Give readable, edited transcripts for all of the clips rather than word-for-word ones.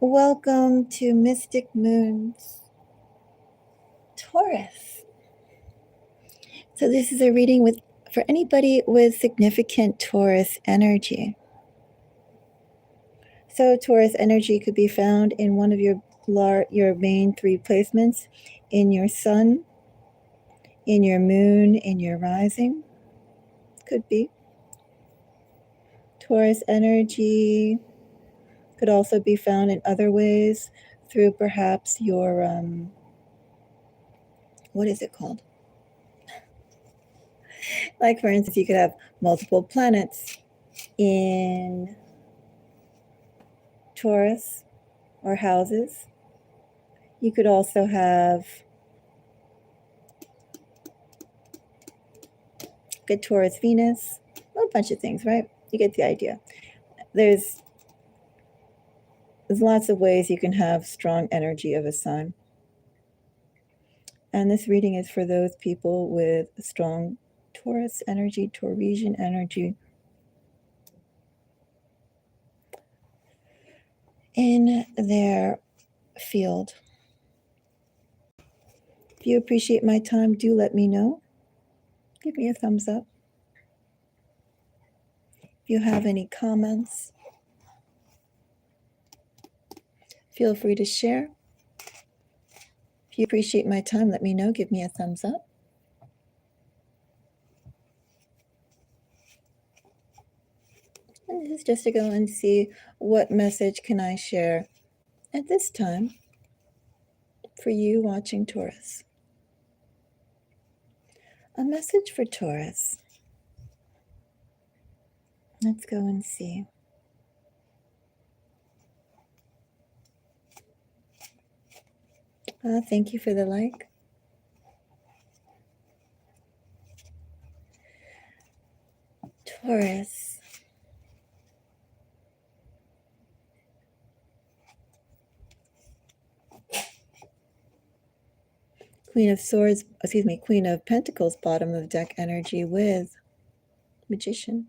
Welcome to Mystic Moon's Taurus. So this is a reading for anybody with significant Taurus energy. So Taurus energy could be found in one of your main three placements, in your sun, in your moon, in your rising. Could be. Taurus energy could also be found in other ways through perhaps your, what is it called? Like, for instance, you could have multiple planets in Taurus or houses. You could also have good Taurus Venus, a bunch of things, right? You get the idea. There's lots of ways you can have strong energy of a sign. And this reading is for those people with strong Taurus energy, Taurasian energy in their field. If you appreciate my time, do let me know. Give me a thumbs up. If you have any comments, feel free to share. If you appreciate my time, let me know. Give me a thumbs up. And this is just to go and see what message can I share at this time for you watching Taurus. A message for Taurus. Let's go and see. Thank you for the like. Taurus. Queen of Pentacles, bottom of deck energy with Magician.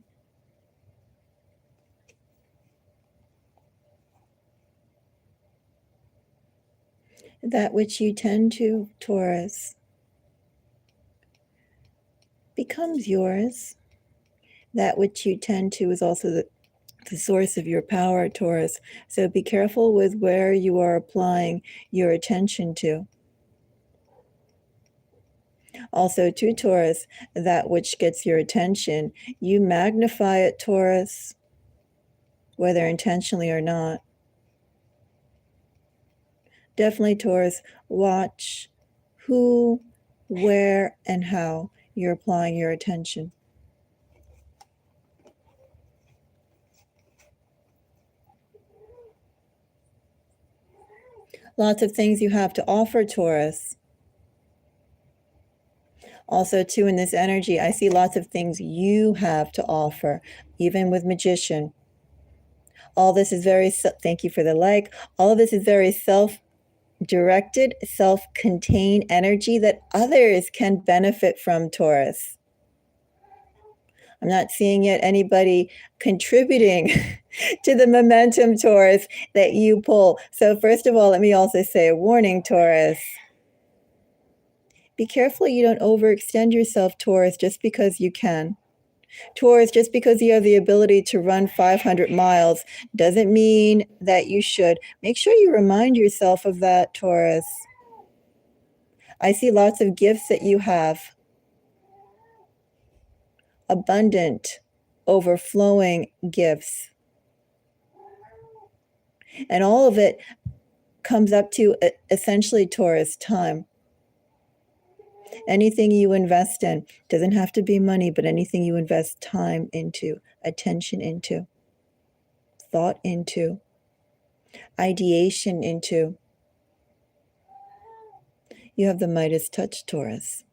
That which you tend to, Taurus, becomes yours. That which you tend to is also the source of your power, Taurus. So be careful with where you are applying your attention to. Also, to Taurus, that which gets your attention, you magnify it, Taurus, whether intentionally or not. Definitely, Taurus, watch who, where, and how you're applying your attention. Lots of things you have to offer, Taurus. Also, too, in this energy, I see lots of things you have to offer, even with Magician. All this is thank you for the like. All of this is very self-directed, self-contained energy that others can benefit from, Taurus. I'm not seeing yet anybody contributing to the momentum, Taurus, that you pull. So first of all, let me also say a warning, Taurus. Be careful you don't overextend yourself, Taurus, just because you can. Taurus, just because you have the ability to run 500 miles doesn't mean that you should. Make sure you remind yourself of that, Taurus. I see lots of gifts that you have. Abundant, overflowing gifts. And all of it comes up to essentially, Taurus, time. Anything you invest in doesn't have to be money, but anything you invest time into, attention into, thought into, ideation into. You have the Midas touch, Taurus.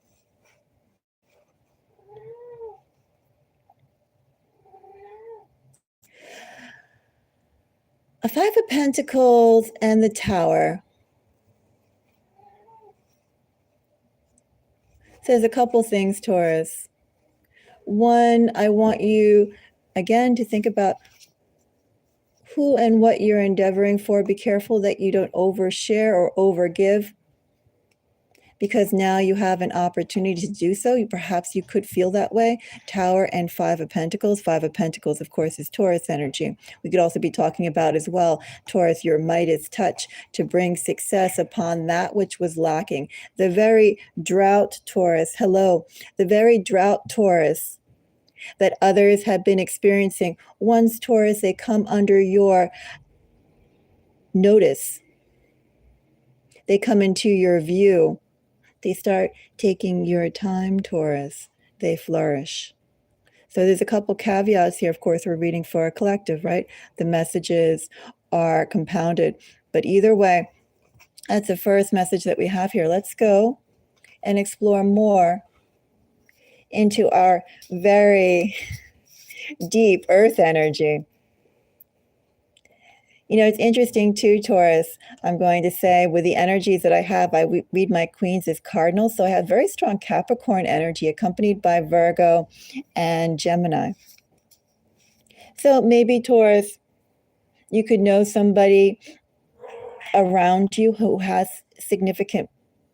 A Five of Pentacles and the Tower. Says a couple things, Taurus. One, I want you, again, to think about who and what you're endeavoring for. Be careful that you don't overshare or overgive, because now you have an opportunity to do so. Perhaps you could feel that way. Tower and Five of Pentacles. Five of Pentacles, of course, is Taurus energy. We could also be talking about as well, Taurus, your Midas touch to bring success upon that which was lacking. The very drought, Taurus, hello, the very drought, Taurus, that others have been experiencing. Once, Taurus, they come under your notice. They come into your view. They start taking your time, Taurus. They flourish. So there's a couple caveats here. Of course, we're reading for a collective, right? The messages are compounded. But either way, that's the first message that we have here. Let's go and explore more into our very deep earth energy. You know, it's interesting too, Taurus. I'm going to say with the energies that I have, I read my queens as cardinals. So I have very strong Capricorn energy accompanied by Virgo and Gemini. So maybe, Taurus, you could know somebody around you who has significant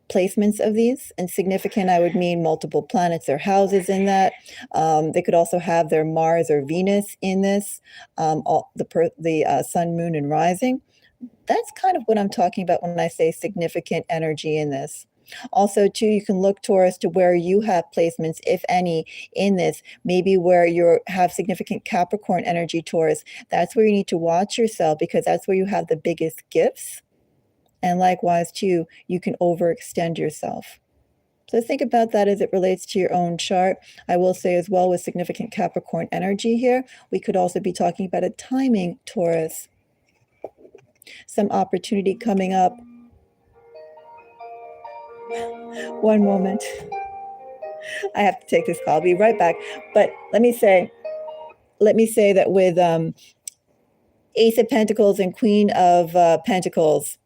placements of these. And significant, I would mean multiple planets or houses in that. They could also have their Mars or Venus in this, the sun, moon, and rising. That's kind of what I'm talking about when I say significant energy in this. Also, too, you can look, Taurus, to where you have placements, if any, in this. Maybe where you have significant Capricorn energy, Taurus. That's where you need to watch yourself, because that's where you have the biggest gifts. And likewise, too, you can overextend yourself. So think about that as it relates to your own chart. I will say as well, with significant Capricorn energy here, we could also be talking about a timing, Taurus. Some opportunity coming up. One moment. I have to take this call. I'll be right back. But let me say that with Ace of Pentacles and Queen of Pentacles,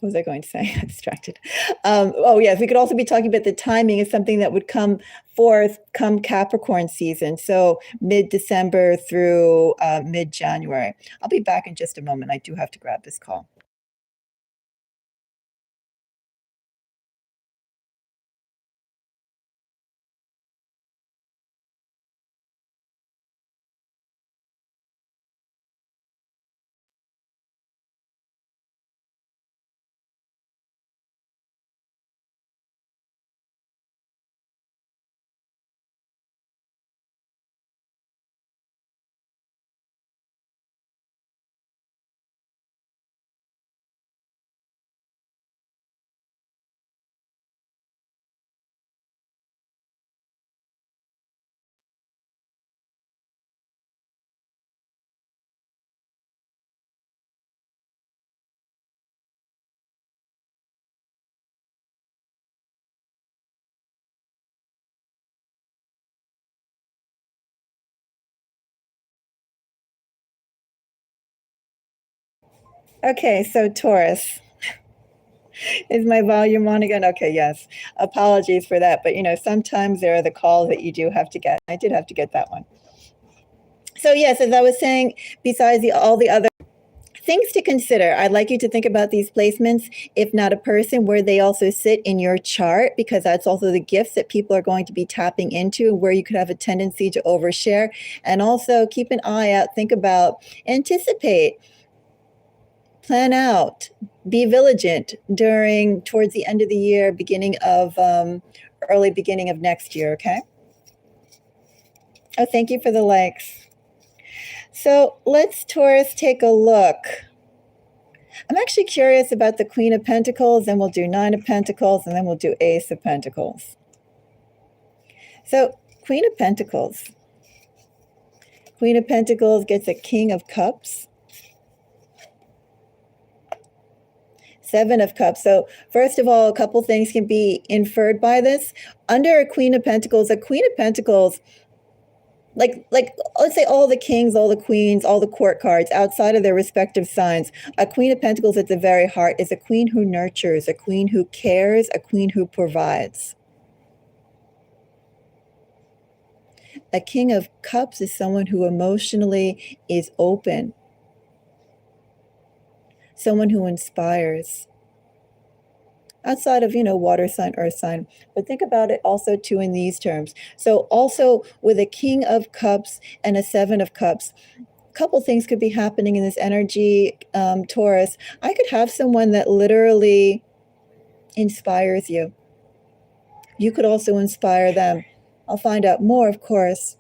what was I going to say? I'm distracted. Oh, yes, we could also be talking about the timing is something that would come forth come Capricorn season. So mid-December through mid-January. I'll be back in just a moment. I do have to grab this call. Okay, so Taurus. Is my volume on again? Okay, yes. Apologies for that. But, you know, sometimes there are the calls that you do have to get. I did have to get that one. So, yes, as I was saying, besides all the other things to consider, I'd like you to think about these placements, if not a person, where they also sit in your chart, because that's also the gifts that people are going to be tapping into, where you could have a tendency to overshare. And also keep an eye out, think about, anticipate, plan out, be vigilant towards the end of the year, early beginning of next year, okay? Oh, thank you for the likes. So let's, Taurus, take a look. I'm actually curious about the Queen of Pentacles, then we'll do Nine of Pentacles, and then we'll do Ace of Pentacles. So Queen of Pentacles. Queen of Pentacles gets a King of Cups. Seven of Cups. So first of all, a couple things can be inferred by this. Under a Queen of Pentacles, like let's say all the kings, all the queens, all the court cards outside of their respective signs, a Queen of Pentacles at the very heart is a queen who nurtures, a queen who cares, a queen who provides. A King of Cups is someone who emotionally is open, someone who inspires. Outside of, water sign, earth sign. But think about it also too in these terms. So also with a King of Cups and a Seven of Cups, a couple things could be happening in this energy, Taurus. I could have someone that literally inspires you. You could also inspire them. I'll find out more, of course.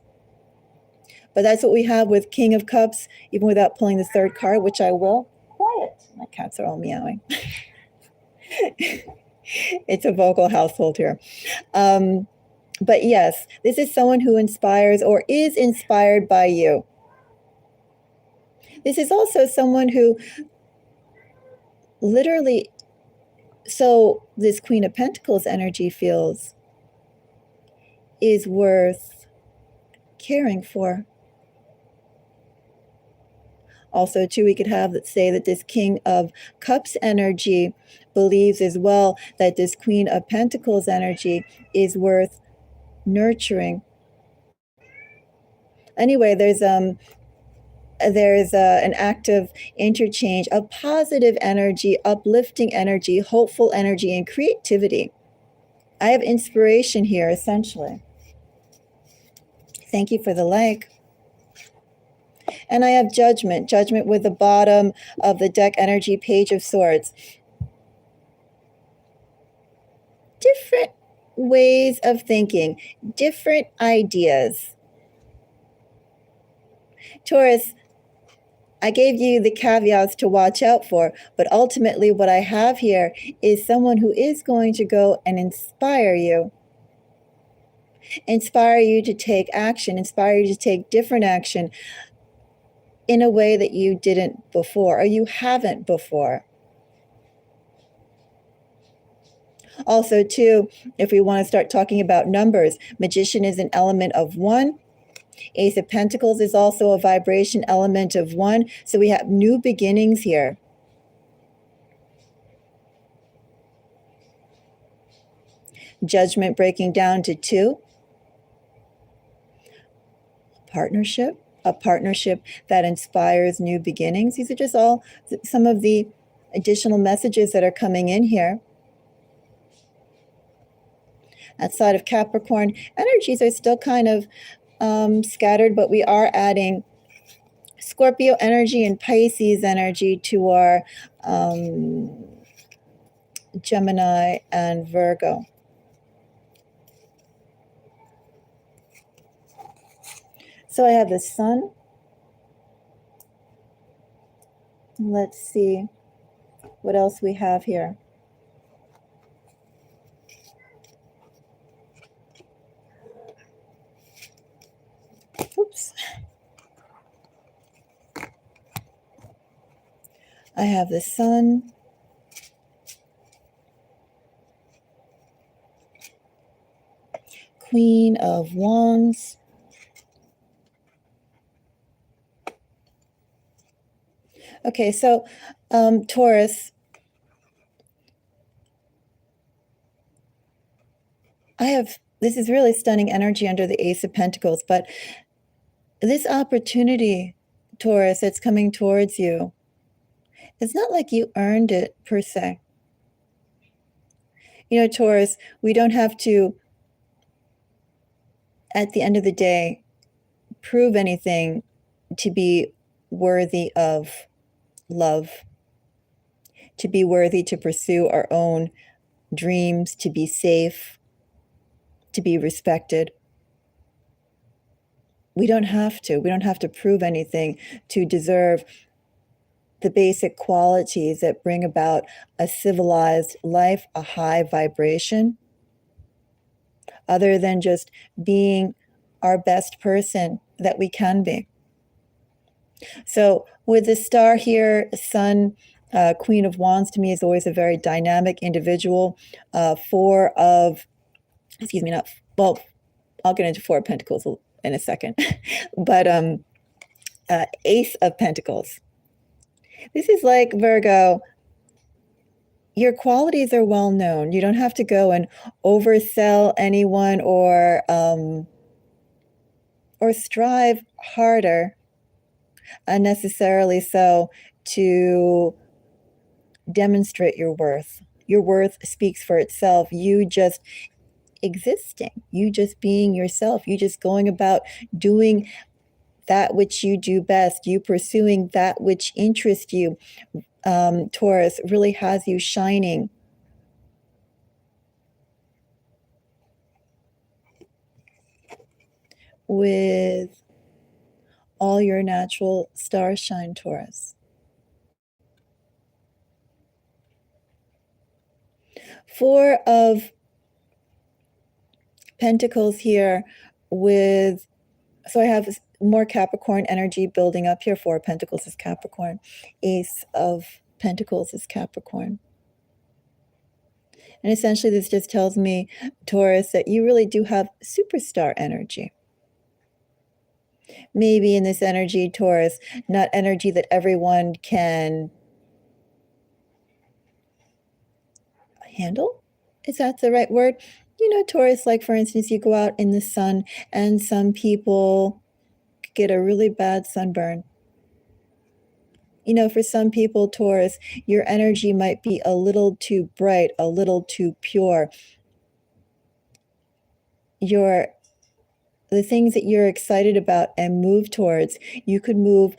But that's what we have with King of Cups, even without pulling the third card, which I will. Quiet. My cats are all meowing. It's a vocal household here. But yes, this is someone who inspires or is inspired by you. This is also someone who literally, so this Queen of Pentacles energy feels is worth caring for. Also, too, we could have that say that this King of Cups energy believes as well that this Queen of Pentacles energy is worth nurturing. Anyway, there's an active interchange of positive energy, uplifting energy, hopeful energy, and creativity. I have inspiration here, essentially. Thank you for the like. And I have judgment with the bottom of the deck energy, Page of Swords. Different ways of thinking, different ideas. Taurus, I gave you the caveats to watch out for, but ultimately what I have here is someone who is going to go and inspire you to take action, inspire you to take different action in a way that you didn't before, or you haven't before. Also, too, if we want to start talking about numbers, Magician is an element of 1. Ace of Pentacles is also a vibration element of 1. So we have new beginnings here. Judgment breaking down to 2. Partnership, a partnership that inspires new beginnings. These are just all some of the additional messages that are coming in here. Outside of Capricorn, energies are still kind of scattered, but we are adding Scorpio energy and Pisces energy to our Gemini and Virgo. So I have the Sun. Let's see what else we have here. Oops. I have the Sun. Queen of Wands. Okay, so Taurus, this is really stunning energy under the Ace of Pentacles, but this opportunity, Taurus, that's coming towards you, it's not like you earned it per se. Taurus, we don't have to, at the end of the day, prove anything to be worthy of love, to be worthy to pursue our own dreams, to be safe, to be respected. We don't have to prove anything to deserve the basic qualities that bring about a civilized life, a high vibration, other than just being our best person that we can be. So with the star here, Sun, Queen of Wands to me is always a very dynamic individual. I'll get into Four of Pentacles in a second. But Ace of Pentacles. This is like, Virgo, your qualities are well known. You don't have to go and oversell anyone or strive harder, unnecessarily so, to demonstrate your worth. Your worth speaks for itself. You just existing, you just being yourself, you just going about doing that which you do best, you pursuing that which interests you. Taurus really has you shining. With all your natural star shine, Taurus. Four of Pentacles here with, so I have more Capricorn energy building up here. Four of Pentacles is Capricorn. Ace of Pentacles is Capricorn. And essentially this just tells me, Taurus, that you really do have superstar energy. Maybe in this energy, Taurus, not energy that everyone can handle. Is that the right word? You know, Taurus, like for instance, you go out in the sun and some people get a really bad sunburn. You know, for some people, Taurus, your energy might be a little too bright, a little too pure. The things that you're excited about and move towards, you could move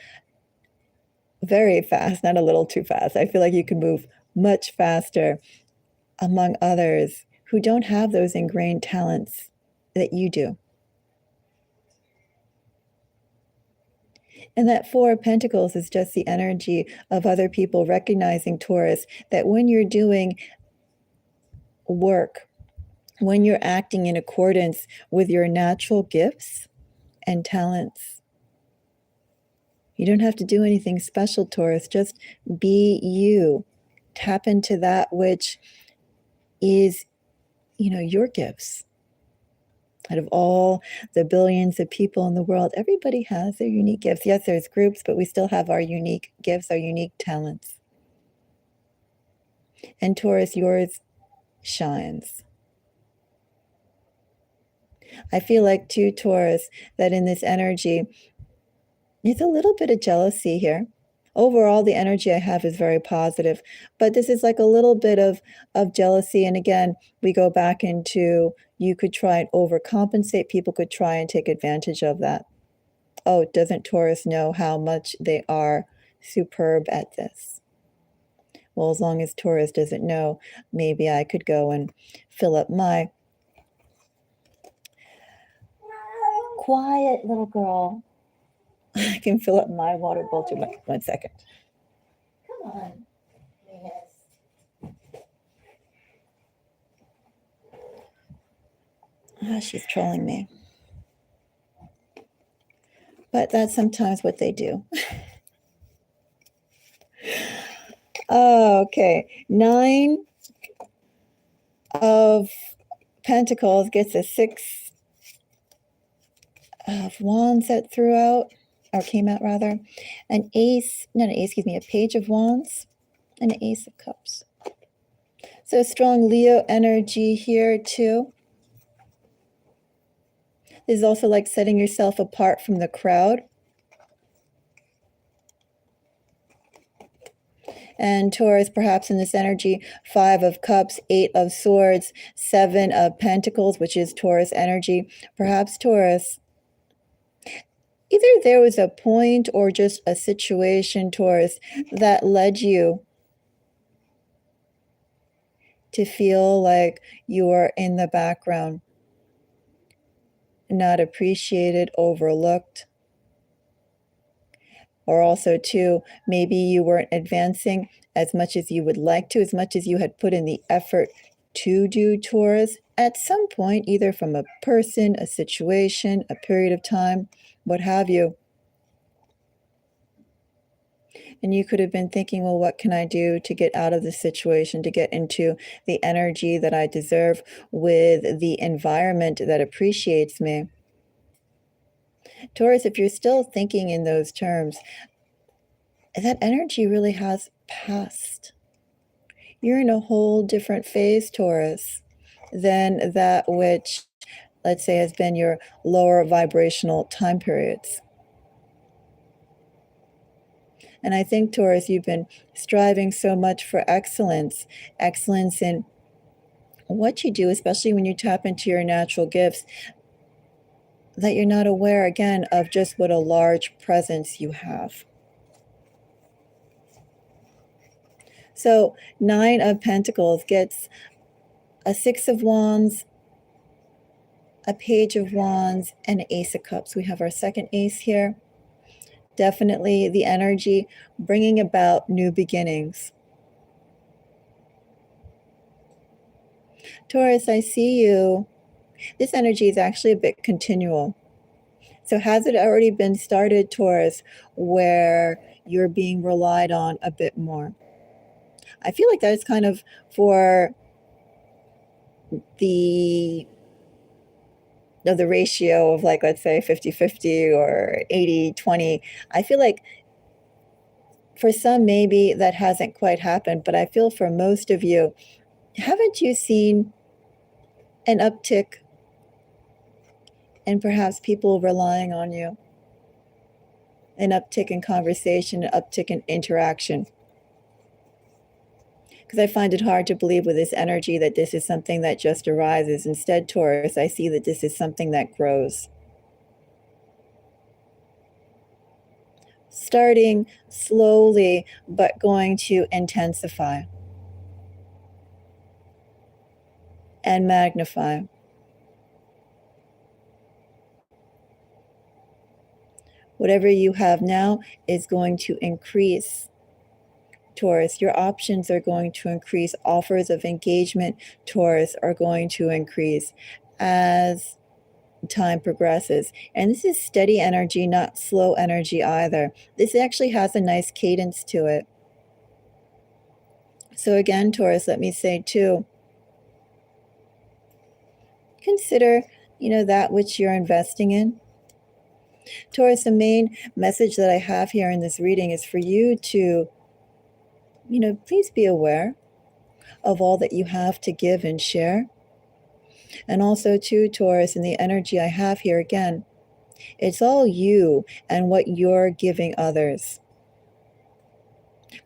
very fast, not a little too fast. I feel like you could move much faster among others who don't have those ingrained talents that you do. And that Four of Pentacles is just the energy of other people recognizing, Taurus, that when you're doing work, when you're acting in accordance with your natural gifts and talents, you don't have to do anything special, Taurus. Just be you. Tap into that which is, you know, your gifts. Out of all the billions of people in the world, everybody has their unique gifts. Yes, there's groups, but we still have our unique gifts, our unique talents. And Taurus, yours shines. I feel like too, Taurus, that in this energy, it's a little bit of jealousy here. Overall, the energy I have is very positive, but this is like a little bit of jealousy. And again, we go back into, you could try and overcompensate. People could try and take advantage of that. Oh, doesn't Taurus know how much they are superb at this? Well, as long as Taurus doesn't know, maybe I could go and fill up my quiet little girl. I can fill up my water bowl too. 1 second. Come on. Yes. She's trolling me. But that's sometimes what they do. Okay. 9 of Pentacles gets a 6 of Wands that threw out, or came out rather. An ace, not an ace, excuse me, a Page of Wands and an Ace of Cups. So strong Leo energy here too. This is also like setting yourself apart from the crowd. And Taurus, perhaps in this energy, 5 of Cups, 8 of Swords, 7 of Pentacles, which is Taurus energy. Perhaps Taurus, either there was a point or just a situation, Taurus, that led you to feel like you are in the background, not appreciated, overlooked. Or also, too, maybe you weren't advancing as much as you would like to, as much as you had put in the effort to do, Taurus, at some point, either from a person, a situation, a period of time, what have you. And you could have been thinking, well, what can I do to get out of this situation, to get into the energy that I deserve with the environment that appreciates me? Taurus, if you're still thinking in those terms, that energy really has passed. You're in a whole different phase, Taurus, than that which, let's say, has been your lower vibrational time periods. And I think, Taurus, you've been striving so much for excellence, excellence in what you do, especially when you tap into your natural gifts, that you're not aware, again, of just what a large presence you have. So 9 of Pentacles gets a 6 of Wands, a Page of Wands, and an Ace of Cups. We have our second ace here. Definitely the energy bringing about new beginnings. Taurus, I see you. This energy is actually a bit continual. So has it already been started, Taurus, where you're being relied on a bit more? I feel like that's kind of for the ratio of, like, let's say 50-50 or 80-20. I feel like for some, maybe that hasn't quite happened, but I feel for most of you, haven't you seen an uptick in perhaps people relying on you? An uptick in conversation, an uptick in interaction? Because I find it hard to believe with this energy that this is something that just arises. Instead, Taurus, I see that this is something that grows. Starting slowly, but going to intensify and magnify. Whatever you have now is going to increase, Taurus. Your options are going to increase. Offers of engagement, Taurus, are going to increase as time progresses. And this is steady energy, not slow energy either. This actually has a nice cadence to it. So again, Taurus, let me say too, consider, that which you're investing in. Taurus, the main message that I have here in this reading is for you to, please be aware of all that you have to give and share. And also too, Taurus, in the energy I have here, again, it's all you and what you're giving others.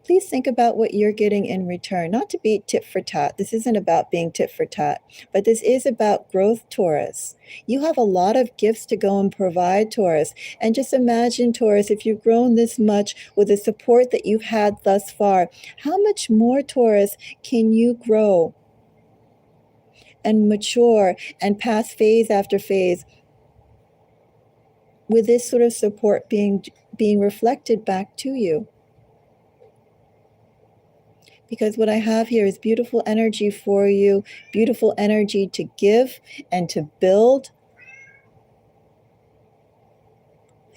Please think about what you're getting in return, not to be tit for tat. This isn't about being tit for tat, but this is about growth, Taurus. You have a lot of gifts to go and provide, Taurus. And just imagine, Taurus, if you've grown this much with the support that you've had thus far, how much more, Taurus, can you grow and mature and pass phase after phase with this sort of support being reflected back to you? Because what I have here is beautiful energy for you, beautiful energy to give and to build.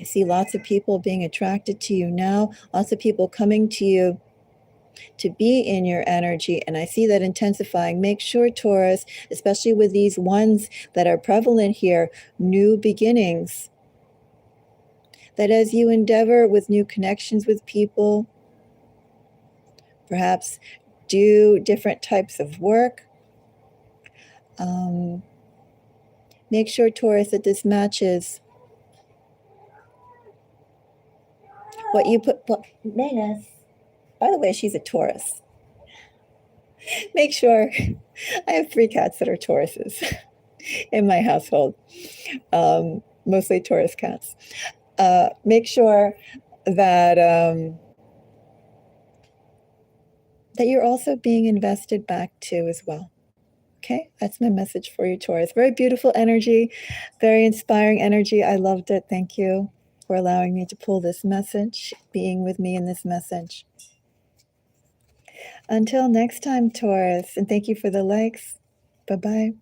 I see lots of people being attracted to you now, lots of people coming to you to be in your energy, and I see that intensifying. Make sure, Taurus, especially with these ones that are prevalent here, new beginnings, that as you endeavor with new connections with people, perhaps do different types of work, make sure, Taurus, that this matches what you put. Venus, by the way, she's a Taurus. Make sure, I have 3 cats that are Tauruses in my household, mostly Taurus cats. Make sure that that you're also being invested back to as well. Okay, that's my message for you, Taurus. Very beautiful energy, very inspiring energy. I loved it. Thank you for allowing me to pull this message, being with me in this message. Until next time, Taurus, and thank you for the likes. Bye-bye.